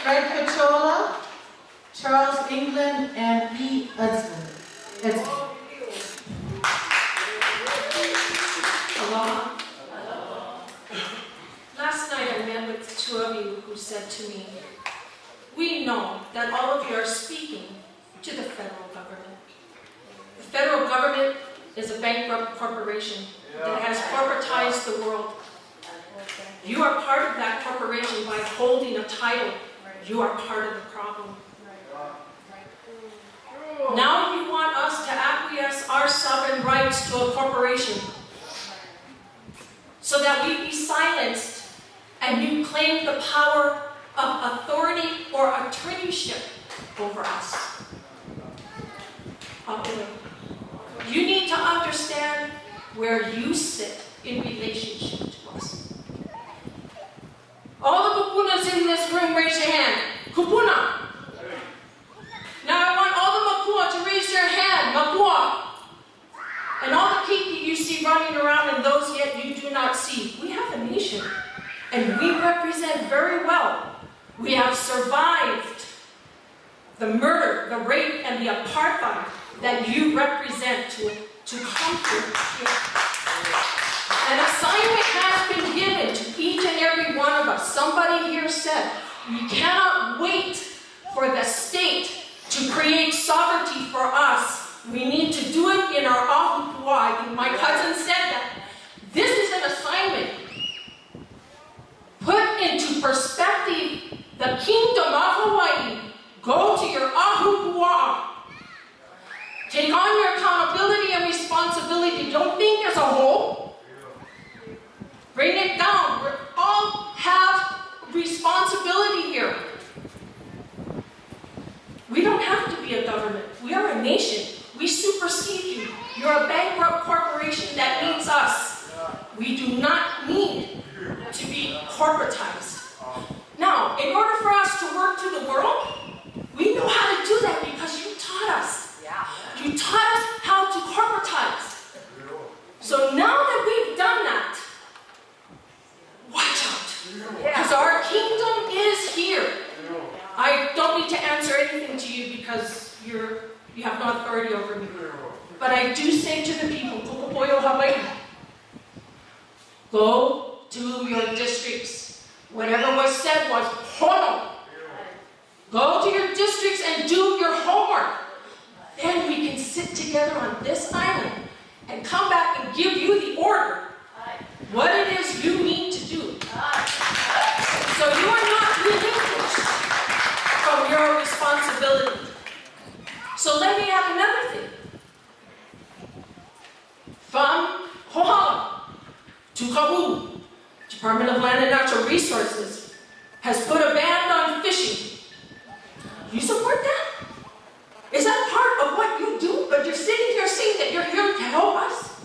Fred Cachola, Charles England, and E. Edson. Aloha. Last night I met with two of you who said to me, we know that all of you are speaking to the federal government. The federal government is a bankrupt corporation that has corporatized the world. You are part of that corporation by holding a title. You are part of the problem. Now you want us to acquiesce our sovereign rights to a corporation so that we be silenced and you claim the power of authority or attorneyship over us. You need to understand where you sit in relationship to us. All the kupunas in this room, raise your hand. Kupuna. Now I want all the makua to raise their hand. Makua. And all the kiki you see running around and those yet you do not see. We have a nation. And we represent very well. We have survived the murder, the rape, and the apartheid that you represent to come here. An assignment has been given to each and every one of us. Somebody here said, we cannot wait for the state to create sovereignty for us. We need to do it in our ahupua. I think my cousin said that. This is an assignment. Put into perspective the kingdom of Hawaii. Go to your ahupua. Take on your accountability and responsibility. Don't think as a whole. Bring it down. We all have responsibility here. We don't have to be a government. We are a nation. We supersede you. You're a bankrupt corporation that needs us. We do not need to be corporatized. Now, in order for us to work to the world, we know how to do that because you taught us. You taught us how to corporatize. So now that we've done that, watch out. Because our kingdom is here. I don't need to answer anything to you because you have no authority over me. But I do say to the people, Kukupoyo Hawaii, go to your districts. Whatever was said was hono. Go to your districts and do your homework. Then we can sit together on this island and come back and give you the order, what it is you need to do. So you are not relinquished from your responsibility. So let me add another thing. From Hohala to Kabu, Department of Land and Natural Resources has put a ban on fishing. You support that? Is that part of what you do? But you're sitting here saying that you're here to help us?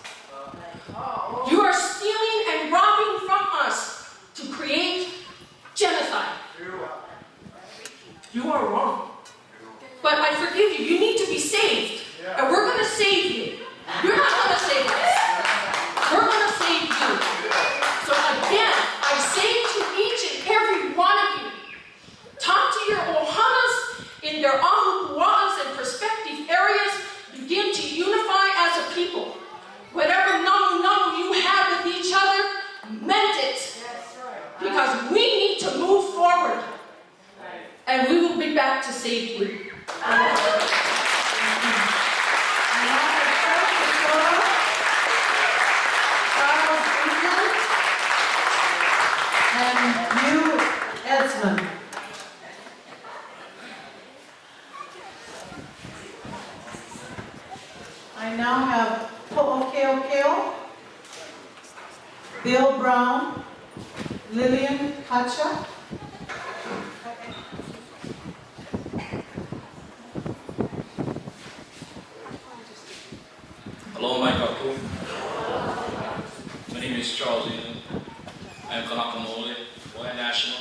You are stealing and robbing from us to create genocide. You are wrong. But I forgive you. You need to be saved. And we're going to save you. You're not going to save us. We're going to save you. So again, I say to each and every one of you, talk to your ohanas in their ahupua'as and prospective areas. Begin to unify as a people. Whatever namu you have with each other, mend it. Because we need to move forward. And we will be back to save you. And you, Edsman. I now have Po'okeokeo, Bill Brown, Lillian Hacha. Hello, my kaku. My name is Charles Eden. I am Kanakamole, Hawaiian National.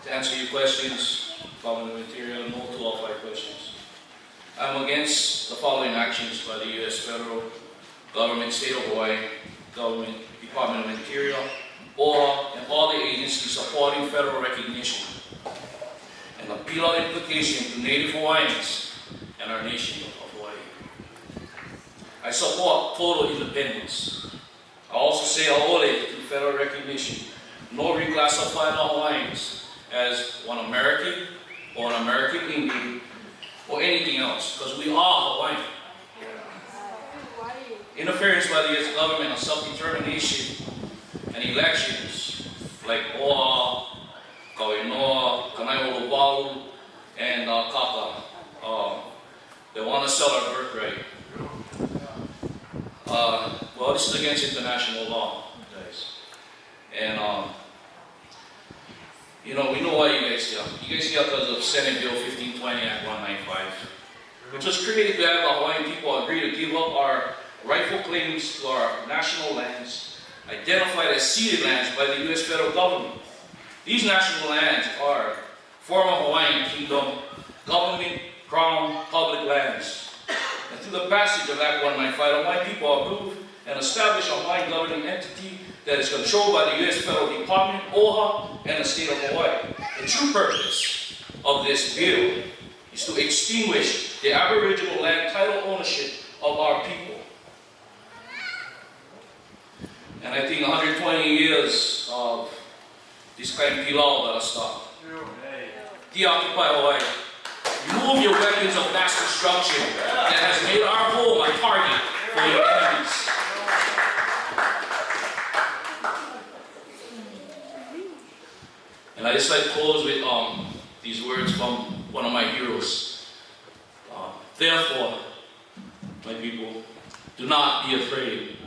To answer your questions from the material, no to all 5 questions. I'm against the following actions by the U.S. federal government, state of Hawaii, government, Department of Interior, OHA, and all the agencies obviously supporting federal recognition and the pillar implication to Native Hawaiians and our nation of Hawaii. I support total independence. I also say aole to federal recognition. No reclassifying Hawaiians as one American or an American Indian or anything else, because we are Hawaiian. Interference by the U.S. government on self-determination and elections like Oahu, Kauinoa, Kanaiolowalu, and Kaka. They want to sell our birthright. Well, this is against international law, guys. And, you know, we know why you guys here. You guys here because of Senate Bill 1520 Act 195, which was created to have the Hawaiian people agree to give up our rightful claims to our national lands, identified as ceded lands by the U.S. federal government. These national lands are former Hawaiian Kingdom, government, crown, public lands. And through the passage of Act 195, the Hawaiian people approved and established a Hawaiian governing entity that is controlled by the U.S. federal department, OHA, and the state of Hawaii. The true purpose of this bill is to extinguish the aboriginal land title ownership of our people. And I think 120 years of this kind of pilau gotta stop. Deoccupy Hawaii. Remove your weapons of mass destruction that has made our home a target for your enemies. And I just like to close with these words from one of my heroes. Therefore, my people, do not be afraid.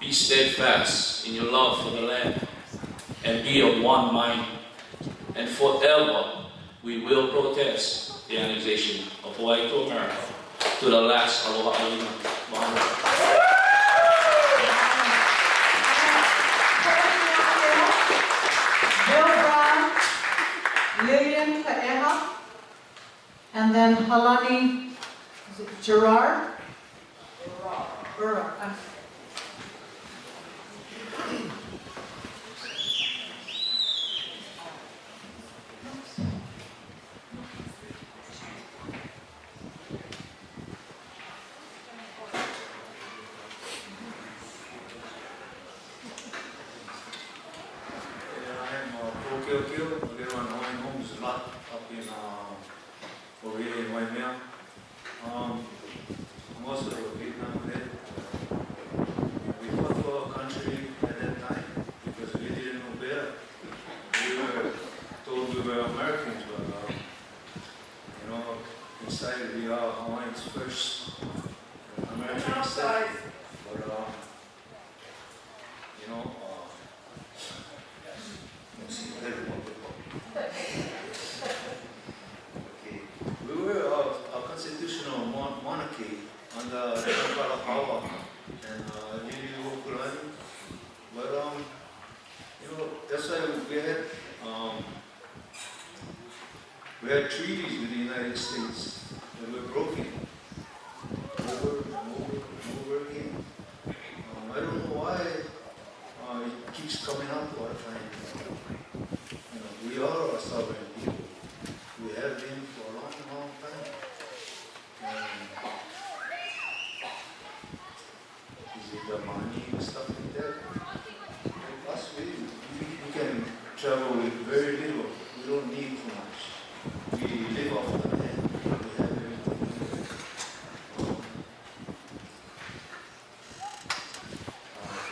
Be steadfast in your love for the land and be of one mind. And forever we will protest the annexation of Hawaii to America to the last aloha alina. Bill Brown, Lillian Kaeha, and then Halani, is it Gerard? Burrow. Everyone Hawaiian homes a lot up in over here in Waimea. I'm also a Vietnam vet. We fought for our country at that time because we didn't know better. We were told we were Americans, but you know, inside we are Hawaiians first, Americans second. But you know. We were a constitutional monarchy under the Emperor Power and Lili Okulani. But you know, that's why we had treaties with the United States that were broken over and over again. I don't know why it keeps coming up all the time. You know, we are a sovereign people. We have been for a long, long time. Is it the money and stuff like that? Like us, we can travel with very little. We don't need too much. We live off the land. We have everything.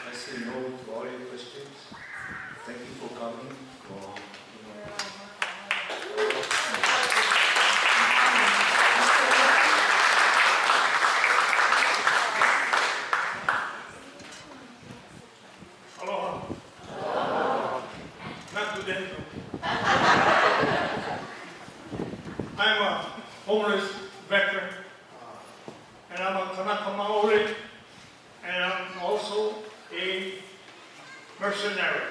I say no to all your questions. Thank you for coming. I'm a homeless veteran, and I'm a Kanaka Maoli, and I'm also a mercenary.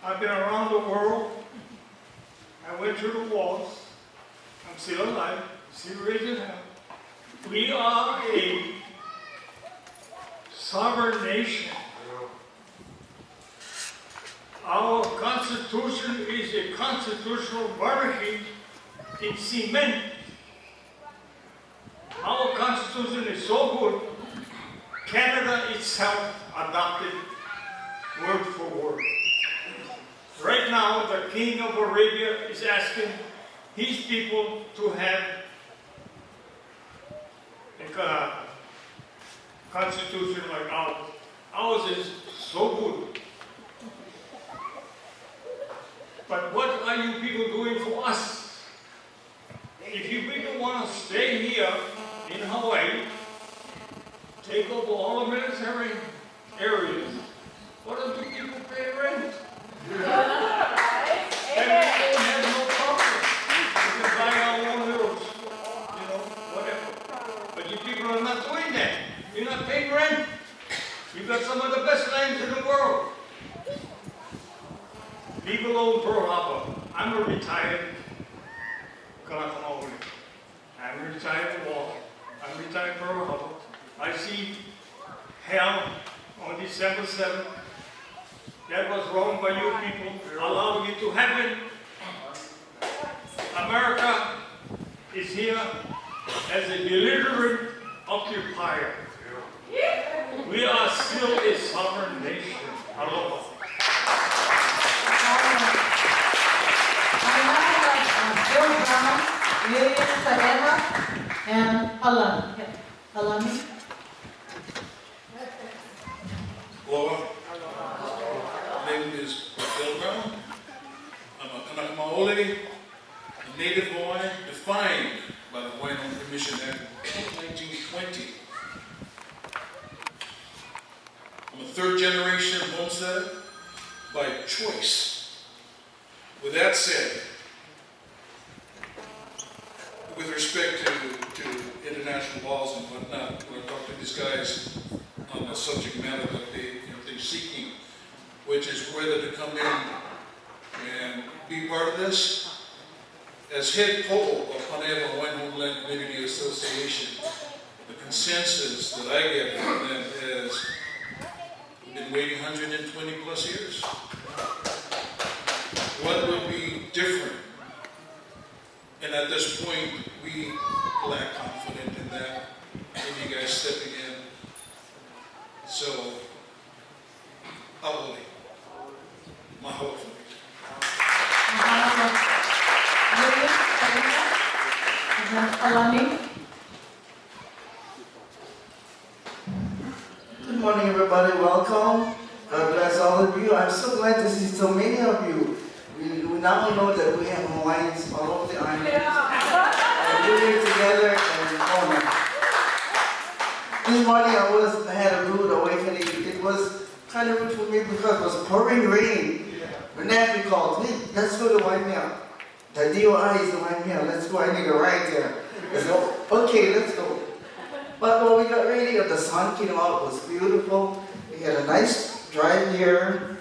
I've been around the world. I went through the wars. I'm still alive, still raising hell. We are a sovereign nation. Our Constitution is a constitutional monarchy in cement. Our Constitution is so good, Canada itself adopted word for word. Right now, the King of Arabia is asking his people to have a constitution like ours. Ours is so good. But what are you people doing for us? If you people want to stay here in Hawaii, take over all the military areas, what do you people pay rent? And we don't have no problem. We can buy our own little, whatever. But you people are not doing that. You're not paying rent. You've got some of the best lands in the world. Leave alone Pearl Harbor. I'm a retired Kalakaua. I'm a retired war. I'm retired Pearl Harbor. I see hell on December 7th. That was wrong by you people, allowing it to happen. America is here as a belligerent occupier. We are still a sovereign nation. Aloha. Bill Brown, William Saeha, and Alani. Aloha. My name is Bill Brown. I'm a Kanaka Maoli, a native Hawaiian defined by the Hawaiian Home Commission Act of 1920. I'm a third generation homesteader by choice. With that said, with respect to international laws and whatnot, when I talk to these guys on the subject matter that they're seeking, which is whether to come in and be part of this. As head poll of Paneva Hawaiian Homeland Community Association, the consensus that I get from them is we've been waiting 120 plus years. What would be different? And at this point, we lack confidence in that, in you guys stepping in. So, Aoli. Mahalo for me. William Saeha, and then Alani. Good morning, everybody. Welcome. God bless all of you. I'm so glad to see so many of you. We now know that we have Hawaiians all over the island. And we're here together and this morning I had a rude awakening. It was kind of rude for me because it was pouring rain. When Nancy called, hey, let's go to Waimea. The DOI is in Waimea. Let's go. I need a ride there. I said, okay, let's go. But when we got ready, the sun came out. It was beautiful. We had a nice drive here.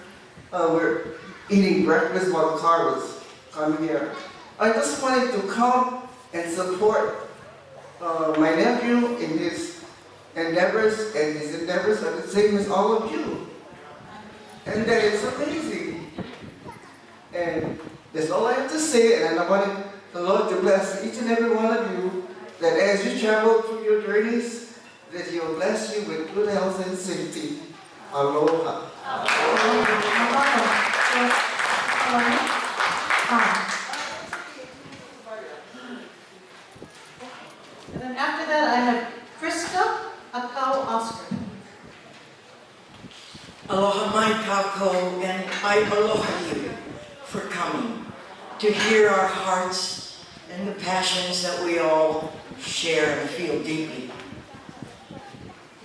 We're eating breakfast while the car was coming here. I just wanted to come and support my nephew in his endeavors, and his endeavors are the same as all of you. And that is amazing. And that's all I have to say, and I want the Lord to bless each and every one of you, that as you travel through your journeys, that He will bless you with good health and safety. Aloha. And then after that, I have Krista Akau Oscar. Aloha mai kākou, and I aloha you for coming to hear our hearts and the passions that we all share and feel deeply.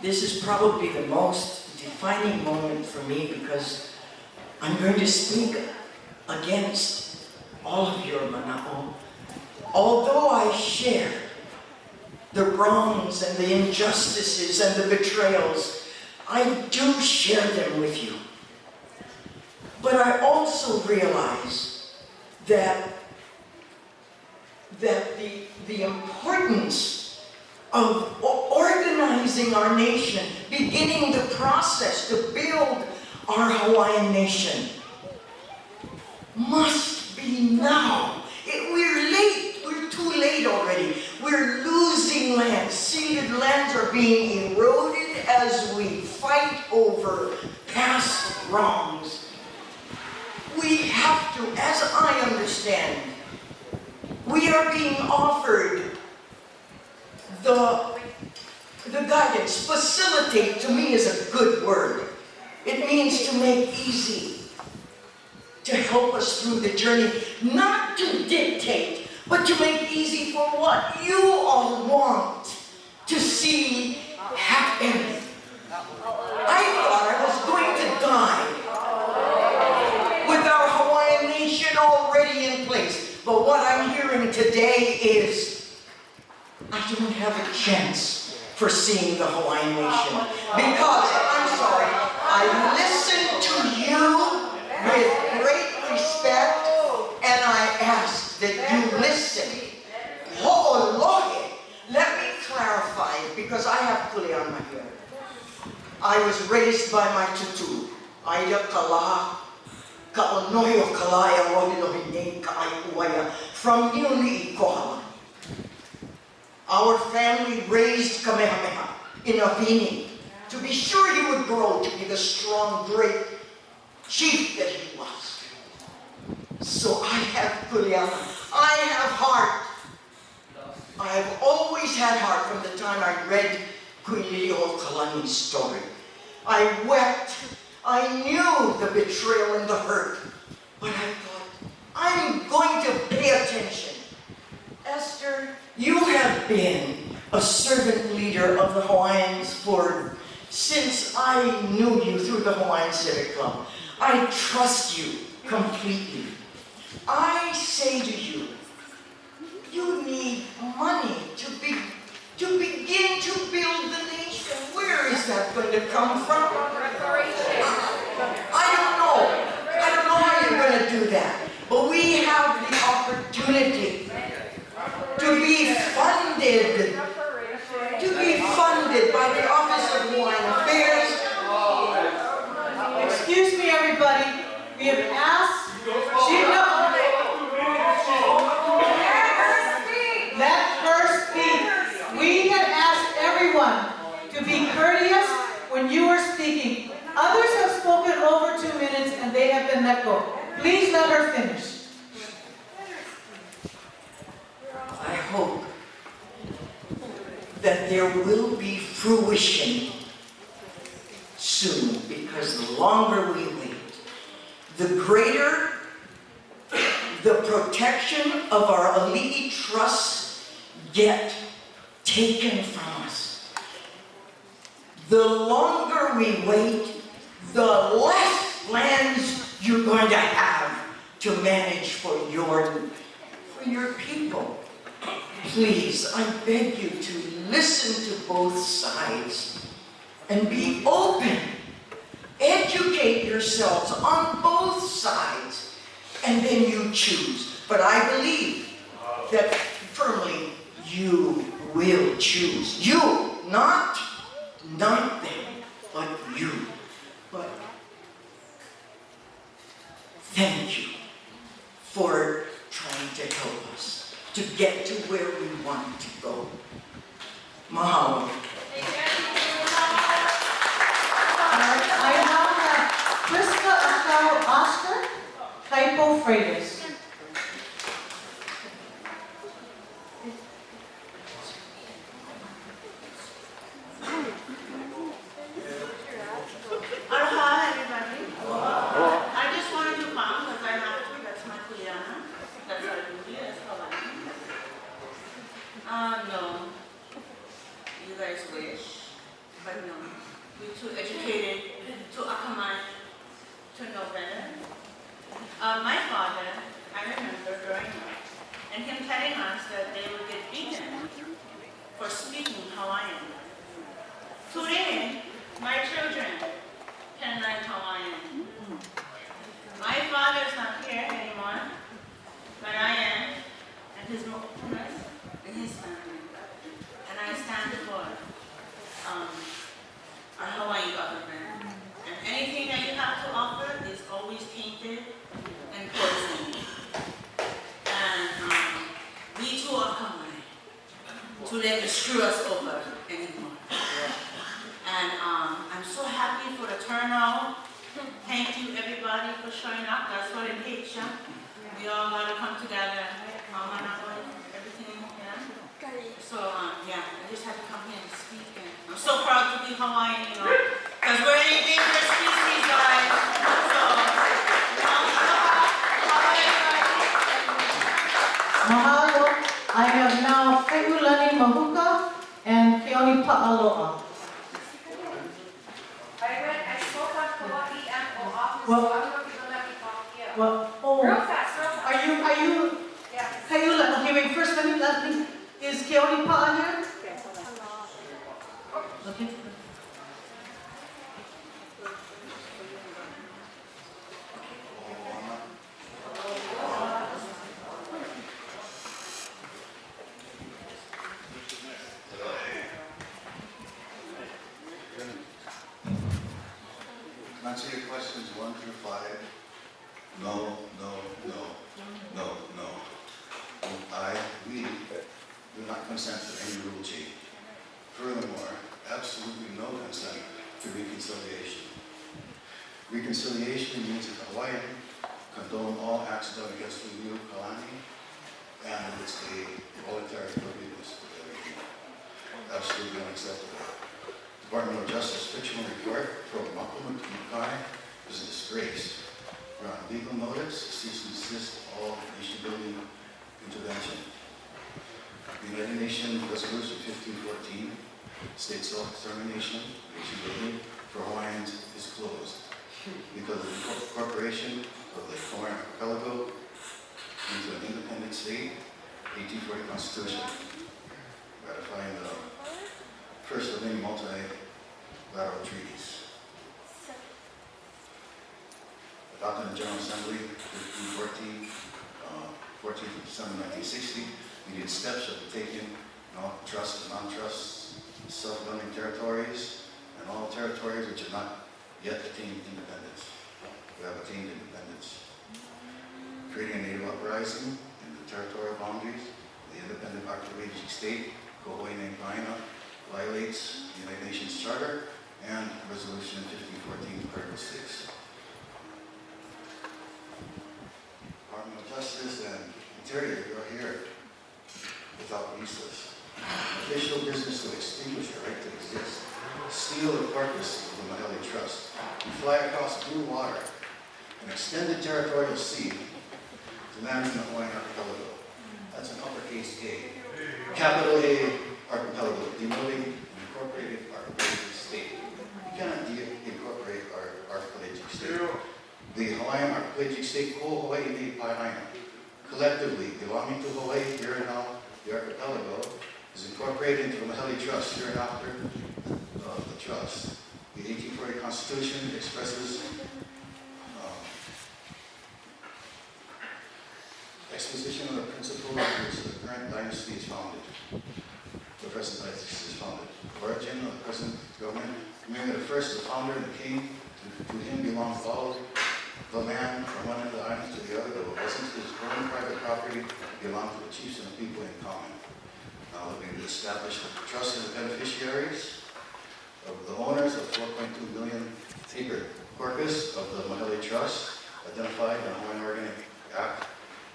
This is probably the most defining moment for me because I'm going to speak against all of your mana'o. Although I share the wrongs and the injustices and the betrayals, I do share them with you. But I also realize that the importance of organizing our nation, beginning the process to build our Hawaiian nation, must be now. We're late. We're too late already. We're losing land. Ceded lands are being eroded as we fight over past wrongs. We have to, as I understand, we are being offered the guidance. Facilitate, to me, is a good word. It means to make easy, to help us through the journey, not to dictate, but to make easy for what you all want to see happen. I thought I was going to die with our Hawaiian nation already in place, but what I'm hearing today is I don't have a chance for seeing the Hawaiian nation because, I'm sorry, I listened to you with great respect and I ask that you listen. Ho'olohe. Let me clarify, because I have kuleana here. I was raised by my tutu. Aia kala, ka onohi o kalaya rohilohi nei ka ai uaya, from Niuni i Kohala. Our family raised Kamehameha in Avini to be sure he would grow to be the strong, great chief that he was. So I have kuleana. I have heart. I have always had heart from the time I read Queen Liliuokalani's story. I wept. I knew the betrayal and the hurt. But I thought, I'm going to pay attention. Esther, you have been a servant leader of the Hawaiians since I knew you through the Hawaiian Civic Club. I trust you completely. I say to you, you need money to begin to build the nation. Where is that going to come from? I don't know how you're going to do that. But we have the opportunity to be funded by the Office of Hawaiian Affairs. Excuse me, everybody. We have asked. Let her speak. We had asked everyone to be courteous when you were speaking. Others have spoken over 2 minutes and they have been let go. Please let her finish. I hope that there will be fruition soon, because the longer we wait, the greater the protection of our ali'i trusts get taken from us. The longer we wait, the less lands you're going to have to manage for your people. Please, I beg you to listen to both sides and be open. Educate yourselves on both sides, and then you choose. But I believe that firmly you will choose. You, not them, but you. But thank you for trying to help us to get to where we want to go. Mahalo. I now have Krista Asaro Oscar, Typo Freitas. Aloha, everybody. I just wanted to come because I have to. That's my kuleana. That's our duty as Hawaiian. No. You guys wish, but no. We're too educated, too akamai to know better. My father, I remember growing up, and him telling us that they would get beaten for speaking Hawaiian. Today, my children can learn Hawaiian. My father's not here anymore, but I am, and his mo'unas, and his family. And I stand for our Hawaiian government. And anything that you have to offer is always tainted and poisoned. let you screw us over anymore. And I'm so happy for the turnout. Thank you everybody for showing up. That's what it takes. We all gotta come together. Everything. So yeah, I just had to come here and speak. And I'm so proud to be Hawaiian, because we're an endangered species, guys. So Mahalo. I have now Keulani Mahuka and Keoni Pa'aloa. I spoke on Hawaii and office, Well- so I don't know if you're gonna let me talk here. Well, Real fast, real fast. are you, Yeah. Keula, okay, wait, first let me, is Keoni Pa'a here? Okay. Answer your questions 1 through 5. No, no, no, no, no. We do not consent to any rule change. Furthermore, absolutely no consent to reconciliation. Reconciliation means that Hawaiian condone all acts done against the Leo Kalani, and it's a voluntary forgiveness of everything. Absolutely unacceptable. Department of Justice fictional report from Makuma Makai is a disgrace. We're on legal notice, cease and desist all nation-building intervention. The United Nations Resolution 1514 states self-determination, nation-building for Hawaiians is closed because of the incorporation of the Hawaiian archipelago into an independent state, 1840 Constitution, ratifying the first of many multilateral treaties. Adopted in the General Assembly, 1514, 14th of December 1960, immediate steps shall be taken in all trust and non-trust, self-governing territories, and all territories which have not yet attained independence. We have attained independence. Creating a native uprising in the territorial boundaries, the independent archipelagic state, Waimea violates the United Nations Charter and Resolution 1514, Article 6. Department of Justice and Interior, you are here without visas. Official business to extinguish your right to exist. Steal the carcass of the Mahele Trust. You fly across blue water, an extended territorial sea, to land in the Hawaiian archipelago. That's an uppercase A. Capital A archipelago, denoting an incorporated archipelagic state. You cannot incorporate our archipelagic state. The Hawaiian archipelagic state, Ko Hawaii Nei Paeaina, collectively belonging to Hawaii here and now, the archipelago, is incorporated into the Mahele Trust here and after the trust. The 1840 Constitution expresses exposition of the principle on which the current dynasty is founded. The present dynasty is founded. Origin of the present government. Waimea the first, the founder and the king. To him belongs all the land from one end of the island to the other. That wasn't his own private property. Belonged to the chiefs and the people in common. Now that we've established the trust as the beneficiaries of the owners of 4.2 million acre corpus of the Mahele Trust, identified in the Hawaiian Organic Act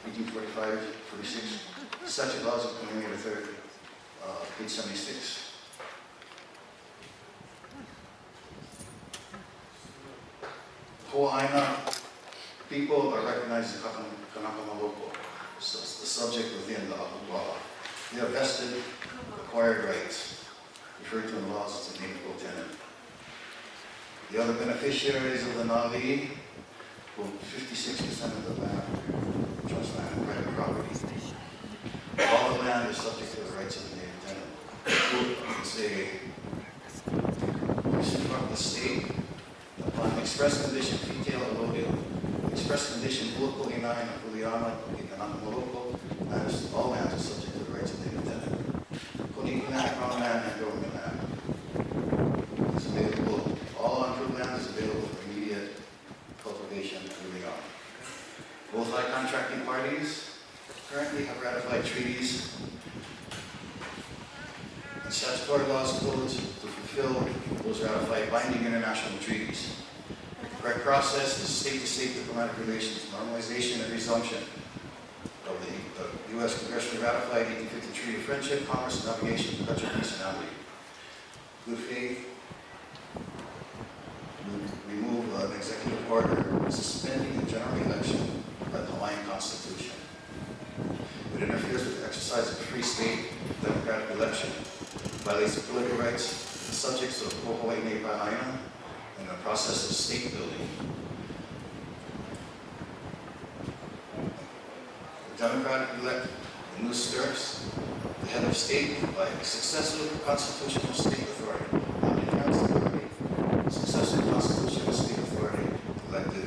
1845-46, Statute Laws of Waimea the Third, page 76. Hawaiian people are recognized as Kanaka Maloko, so it's the subject within the law. They have vested acquired rights, referred to in the laws as a native co-tenant. The other beneficiaries of the Nali hold 56% of the land, trust land, and private property. All the land is subject to the rights of the native tenant. It's a person from the state upon express condition, detail loaded, express condition, Uluko Inai, Nakuliana, Ikanaka Moloko, and all lands are subject to the rights of the native tenant. Konikinak, Crown land, and government land is available. All untruth land is available for immediate cultivation and moving on. Both high contracting parties currently have ratified treaties statutory laws, codes to fulfill those ratified binding international treaties. The correct process is state-to-state diplomatic relations, normalization and resumption of the U.S. congressionally ratified 1850 Treaty of Friendship, Commerce, Navigation, Production, Peace, and Amity. Good faith, remove an executive order suspending the general election by the Hawaiian Constitution. It interferes with the exercise of free state democratic election, violates the political rights of the subjects of Waimea and the process of state building. The democratic elect the new stirps, the head of state by successive constitutional state authority, not enhanced authority, successive constitutional state authority elected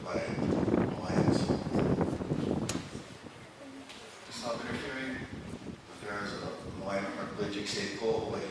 by Hawaiians. Stop interfering with affairs of Hawaiian archipelagic state, Hawaii